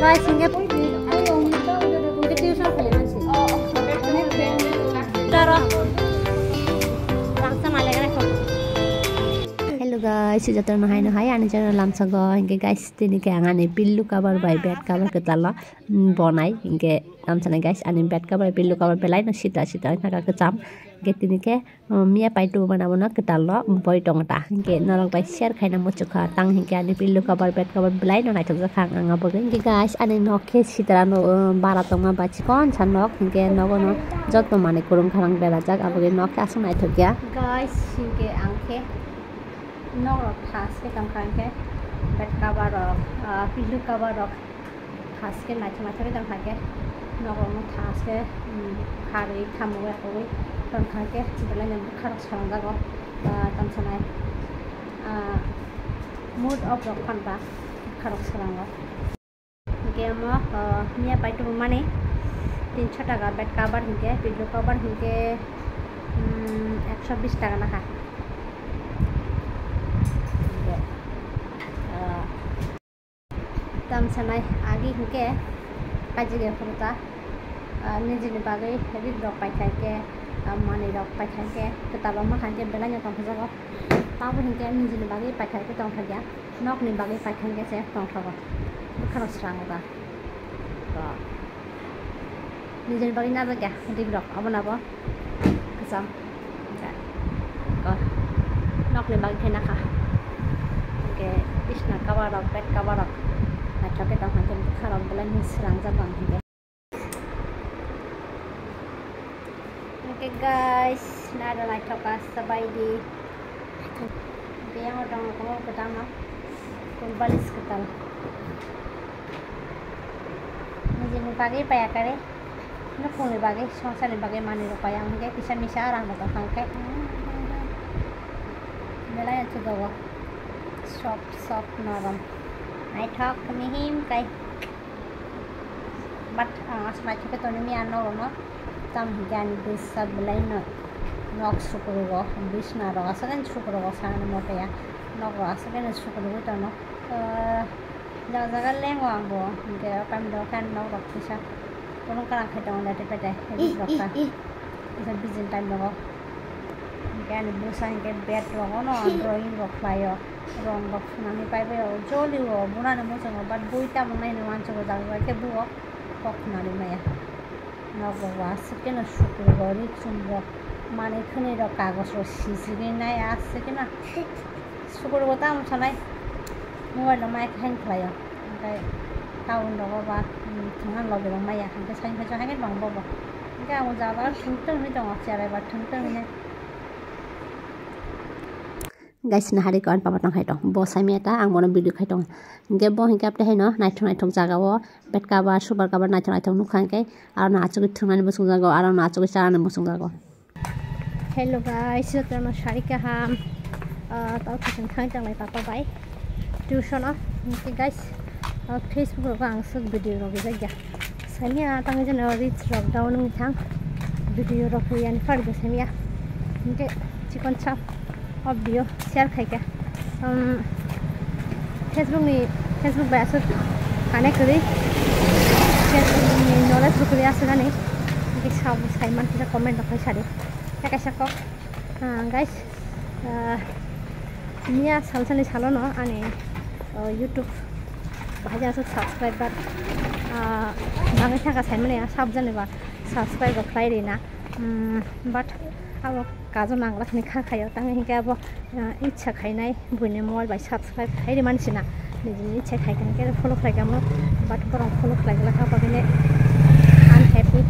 guys, hingga tuition kalian sih. Tara, langsung malah kan? Hello guys, sejak tahun hai, ane jangan langsung hingga guys, ini kayak ane pillu cover by bed cover ketala bonai hingga langsung guys, ane bed cover pillu cover belai no sita naga kecam. Get ini ke mia pai tu mana ketalo boy dong ta hingga nolong pai share kaina mucuk tang hingga ane pillu cover bed cover belai no naik terus kang anga bogen hingga guys ane noke sita no baratonga baci kon sanok hingga nogono jot mane kurung karang berajak abogen noke asung naik terus ya guys hingga angke nok khas ke kam ke bed cover pillu cover khas ke macam-macam ke tam ke nogono khas ke hari kamu ke dan kakek sebenarnya bukan sekarang jago tam sanai mood of rock kan pak karok sekarang lo game mia pai tu mana 300 টাকা bed cover hingga pillow cover hingga 120 টাকা nakah tam sanai agi hingga kaji ge purta niji ni bagai heavy drop pai ke money dok pakai ke ketalo makan ke belanya tong jago tahu hingga niji ni bagi pakai ke tong kerja nok ni bagi pakai ke saya tong jago bukan serang apa niji ni bagi nada ke heavy drop apa kesam nok ni bagi ke nakah ke isna cover dok bed cover dok nak ke tong kerja bukan belanya serang jago hingga Okay guys, nada naik tokas sabai di biang orang kamu pertama kumbalis ketal. Ni pagi payah kare, nak pun ni pagi, soalnya ni pagi mana rupaya mungkin bisa misarang atau hangkai. Belanya tu gawa, soft noram. Naik tok kemihim kai, but asma kita tu ni mian noram. Tam higan bisa belai nok syukur bisna rasa kan syukur sangat mote ya nok rasa kan syukur itu nok jaga lengwang bo hingga kami dokan nok bisa orang kan kita orang dari pada dokter bisa bizin time nok hingga ni busa hingga bed logo no drawing rok layo rong rok nami pai pai joli wo bulan ni musuh ngobat buita mengenai nuan coba jaga ke buok kok nari maya Nagwa सके न शुक्रवारी चुम्बो माने खने र कागज र सिसिने नाय आसके न शुक्रवार त आम छनाय मोबाइल माय खाइन खलायो ओमफ्राय टाउन दगबा थांना लगे दं माया ओमफ्राय साइन फैसा हागे दंबो ओमफ्राय आं जाबा थुंथों नि दं चेरायबा थुंथों नि guys na hari kawan papa tong hai tong bo sai meta ang mono video khai tong ge bo hingkap te hai no naithong jaga wo bed cover super cover naithong nukhang ke ar na achu thunani busung jago ar na achu charana busung jago hello guys to no shari ka ham tao thang khang tang lai papa bai tuition okay guys facebook ro ang suk video ro ge ja samia tang je no reach lockdown ni thang video ro yan far ge samia nge chikon chap video share खाइके Facebook by asal kane kuri Facebook ni knowledge kuri asal kane ini सब Simon kita comment nak cari ya kasih kok guys ini ya salah satu no ane YouTube bahaya asal subscriber banyak cara saइमन ya सब जने बा subscribe apply deh na but अब काजो नांगला खनि खाखायो तांगे हिंगा अब इच्छा खाइनाय बुने मोबाइल बाय सब्सक्राइब खाइरे मानसिना निजिनि इच्छा खाइगोन के फलो खाइगाम बाट बरं फलो खाइगला का बगने आन हैप्पी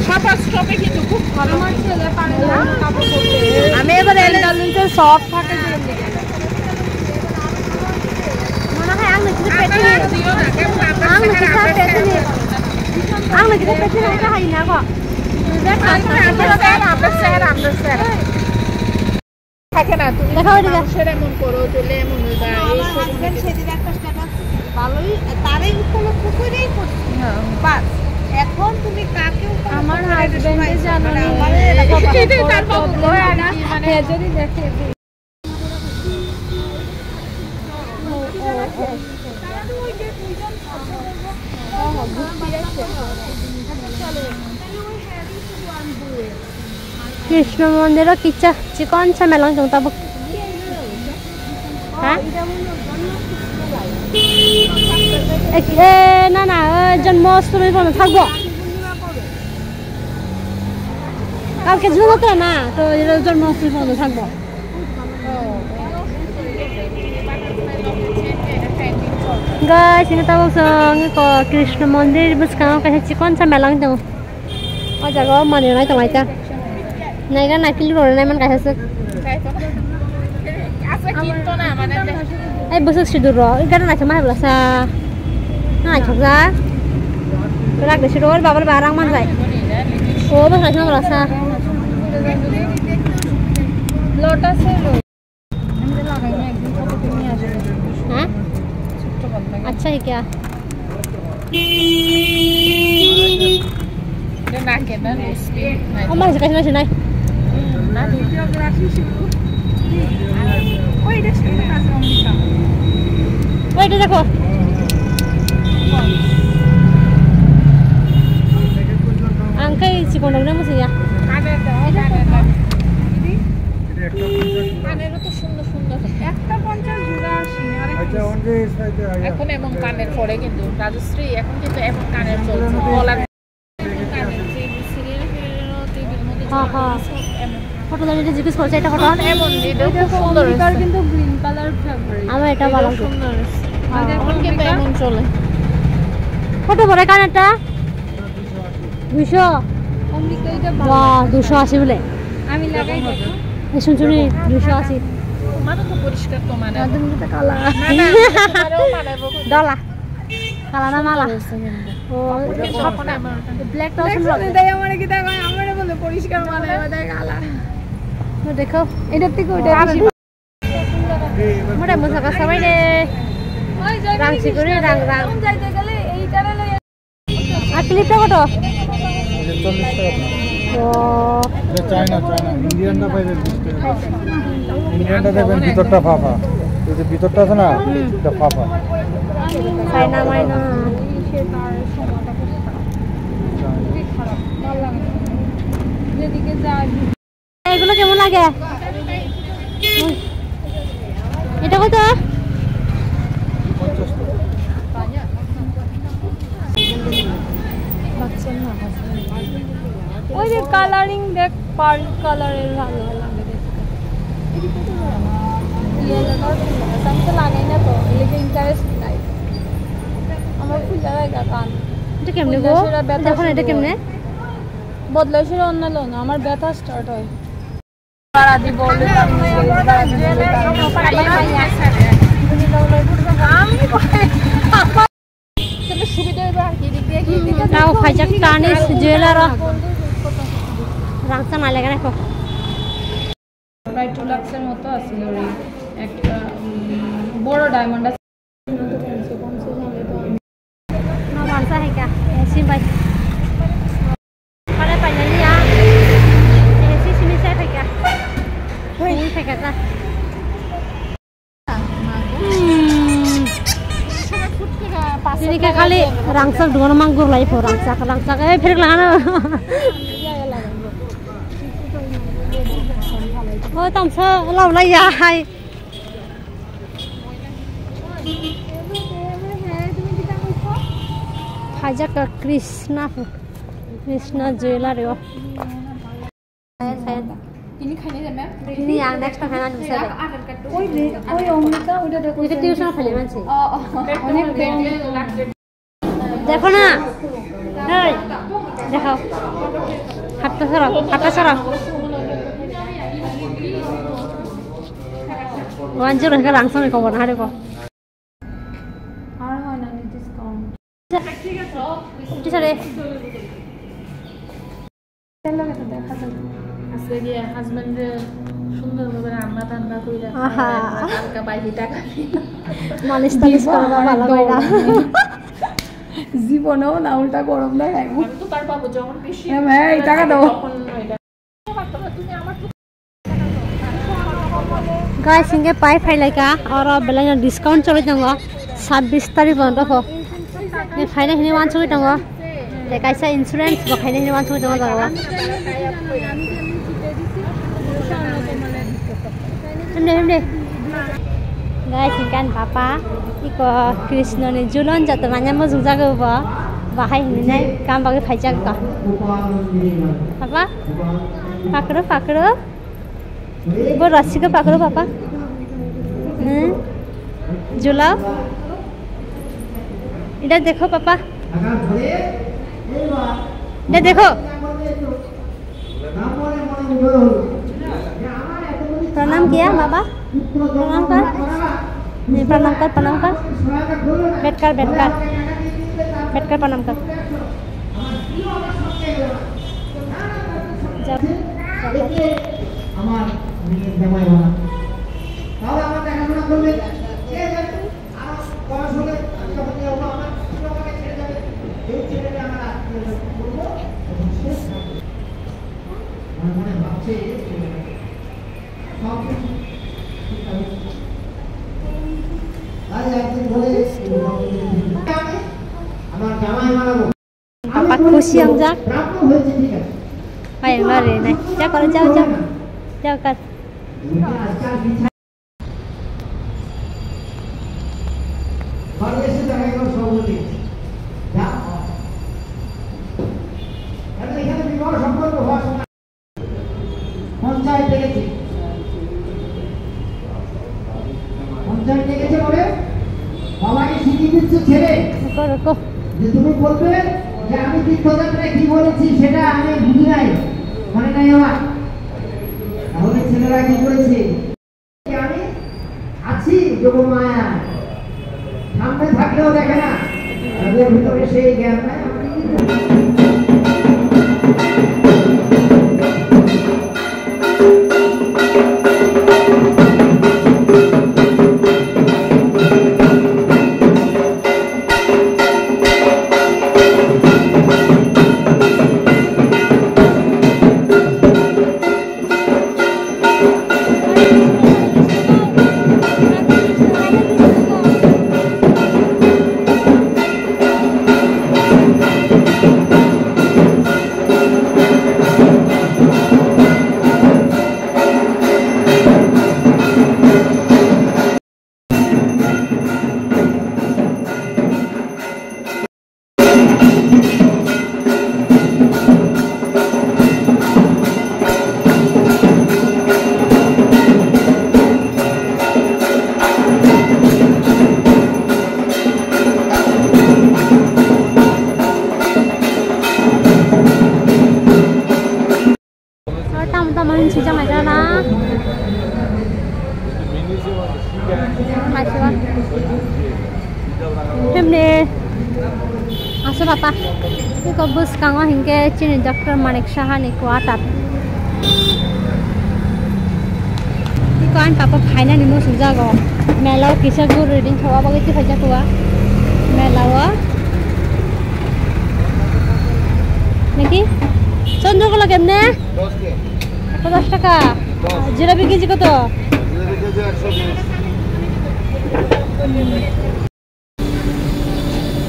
छापा स्टपे কিন্তু খুব ভালো আমার ছেলে পারে না কাপড় পরতে আমি এবারে এলডালিনতে সফট থাকে যে মনে হয় আমি কিছু পেতে দিও না কেমন আপনার কিছু পেতে নি ang lagi dapat sih mereka hari ini kok. Ambil share. Pakai nanti. Lekau juga. Share mon koro, tule mon udah. Husband share tidak terus dapat. Baloi, tarik kalau kuku deh kok. Pas. Ekon tuh nih kaki. Amar husband deh jangan. Itu tanpa problem ada. Ya jadi deh. Krishna মন্দির কিচ্ছা চিকন ছা মেলং জং তাবো হ্যাঁ না না জন্মাষ্টমী পর্যন্ত থাকবো কালকে ঝুমতো না তো জন্মাষ্টমী পর্যন্ত থাকবো guys ini tahu sang ko Krishna Mandir bus kang kasi cikon sa melang tu oh jago mana nai tu macam nai kan naik kilo nai man kasi asa kinto na mana eh bus siduro ikan naik sama belasa naik juga kerak di siduro babar barang man say oh bus naik sama belasa lotus hello अच्छा है क्या हमारे कैसे नहीं वही देखो angkai si kondongnya masih ya কানের তো সুন্দর সুন্দর একটা 50 জোড়া আসে আচ্ছা ওনকে সাইডে এখন এমন কানের পরে কিন্তু রাজশ্রী এখন কিন্তু এমন কানের চলছে গলার কানের যে সিরিয়াল টিভির মধ্যে হ্যাঁ হ্যাঁ ফটো দাঁড়িয়ে জিজ্ঞেস করছে এটা ফটো এমন এটা খুব সুন্দর এটা কিন্তু গ্রিন কালার ফেভারিট আমার এটা ভালো সুন্দর এখন কিন্তু এমন চলে ফটো পরে কানেরটা 200 অমৃতা এটা বাহ 280 বলে আমি লাগাই দেখো শুনছুনি 280 মানে তো পরিষ্কার তো মানে একদম তো কালা না না আরো মানাবো ডলা কালা না মালা ও সপনে আমার ব্ল্যাক টা সুন্দর দেই আমারে কি দেখো আমারে বলে পরিষ্কার মানে দেয় কালা তো দেখো এটা থেকে ওটা মোটা মোটা কাজ সবাই রে রাংসি করে রাং রাং যাইতে গেলে এইটারে লই আর ক্লিপটা কত 40 টাকা ও চায়না ইন্ডিয়ানটা পাইবেন 20 টাকা ইন্ডিয়ানটা দেখবেন ভিতরটা ফাফা এই যে ভিতরটা আছে না এটা ফাফা চায়না মাইনা সেটার সময়টা খুবই খারাপ ভালো লাগে যেদিকে যাই এগুলো কেমন লাগে এটা কত ওই যে কালারিং দেখ পার্ল কালারের ভালো লাগে দেখতে আমি তো লাগাই না তো এদিকে ইন্টারেস্ট নাই আমার ফুল জায়গা কান এটা কেমনে গো দেখো এটা কেমনে বদলাইছিল অন্য লোন আমার ব্যথা স্টার্ট হয় বাড়া দি বললে বাড়া দি বললে সুবিধা হবে আর কি দিক দিয়ে কি দিক দিয়ে তাও ফাইজাক টানিস জুয়েলার রাংসা না লাগা রাখো প্রায় 2 লাখের মতো আছিল রে একটা বড় ডায়মন্ড আছে না বানসা है क्या ऐसी भाई para pañalía ऐसी सिमी से है क्या नहीं है क्या ini kayak kali rangsang dua orang manggur lah ibu rangsang फिर लाना oh tamsa lau lah ya hai Hajak ke Krishna Jewelry yo saya ini খাইনে দে ma'am ini yang next time খানা bisa deh ওই অমৃতা ওটা দেখো itu tuition খালি মানছি অনেক বেটে লাগছে দেখো না এই দেখো হাতটা সরাও ওয়ানজির হেকা রাংসং কব না হারে কো আর হয় না ডিসকাউন্ট ঠিক আছে টিচারে তেল লাগে তো দেখা যাবে আজকে গিয়ে হাজবেন্ড সুন্দরভাবে রান্না টান্না কইরা আহা হালকা বাইরে টাকা মালিশ টালিশ করো ভালো কইরা জীবনেও না উল্টা গরম দেয় আমি তো তার পাবো যখন বেশি হ্যাঁ এই টাকা দাও তুমি আমার गाइस इनके पाई फाइल का और बेला डिस्काउंट चले जाऊंगा 26 तारीख बंद हो ये फाइल हिने वान चले जाऊंगा ते कैसा इंश्योरेंस बखाइने हिने वान चले जाऊंगा Em đi guys, ikan papa iko Krishna ni julon jatuh nanya mau zungza ke apa bahai ini nih kam pakai pajak kah apa pakru ibu rasi ke pakru papa जुलाओ इधर देखो पापा इधर देखो प्रणाम किया बाबा प्रणाम कर बैठ कर प्रणाम कर Papa खुशी हम जा yang lari nih jauh kan Ruko. যে তুমি বলবে যে আমি তীর্থযাত্রায় কি বলেছি সেটা আমি বুঝি নাই মনে নাই আমার তাহলে ছেলেরা কি করেছে আমি আছি যোগমায়া সামনে থাকলেও দেখে না তাদের ভিতরে সেই জ্ঞান নাই teman-teman sejam aja lah masih lah hem deh asuh papa ini kau bus kanggo hingga cini dokter Manik Shaha nih kuatat ini kan papa final nih mau sudah go melau kisah gue reading coba begitu saja tua melau Niki Sondro kalau kemne 10 টাকা jalebi KG কত jalebi KG 120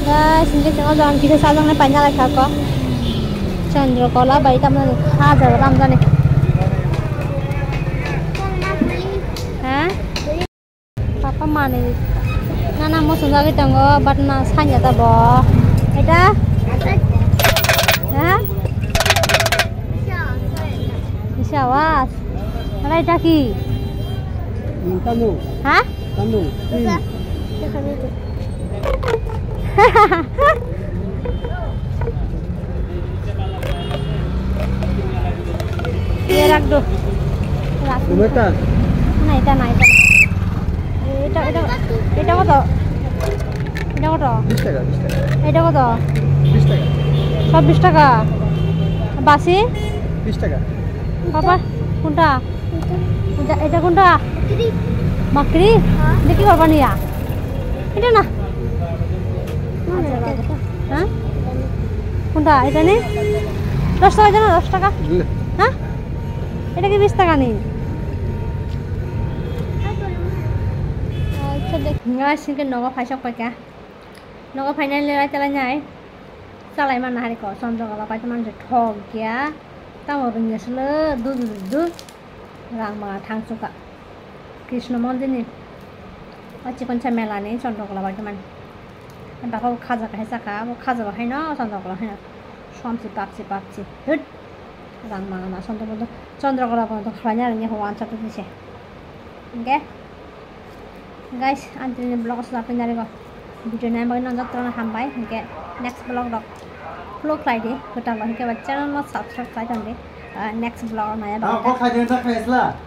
guys ini kita jalan kita sajang nih panjang lagi kok Chandrakala bayi tamu nih hajar ramzan nih hah papa mana nih nana mau sudah kita nggak batna sanya tabo এটা hah Awas. Mana itu ki? Tamu. Hah? Tamu. Iya rak do. Rak. Berapa? Naik. Itu kok? Itu kok? 20 টাকা 20 টাকা এটা কত 20 টাকা সব 20 টাকা বাসি 20 টাকা পাপা কোনটা এটা কোনটা মাকড়ি দেখি করবা নিয়া এটা না হ্যাঁ কোনটা এটা নে 10 টাকা জানো 10 টাকা হ্যাঁ এটা কি 20 টাকা নেই আচ্ছা দেখ guys ini kan nogo faisok pakai nogo final nilai telanya salai mana hari kok sondro kalau pakai teman jethok ya tahu orangnya sele du রাংমাঙা থাংচুকা Krishna মন্দির নি চিকনসা মেলা নেই চন্দ্রকলা বাড়ি মানে বাবা খাজা খাই চাকা খাজা খাই না চন্দ্রকলা খাই না সমচি পাপচি হুট রাংমাঙা না চন্দ্রকলা পর্যন্ত খাওয়াই আর নিয়ে হওয়া আনসারটা দিছে oke guys anjir vlog sampai dari kok video nya bagi nonton terus sampai oke next vlog dok vlog Friday kita bahas ke channel mau subscribe next vlog naya kok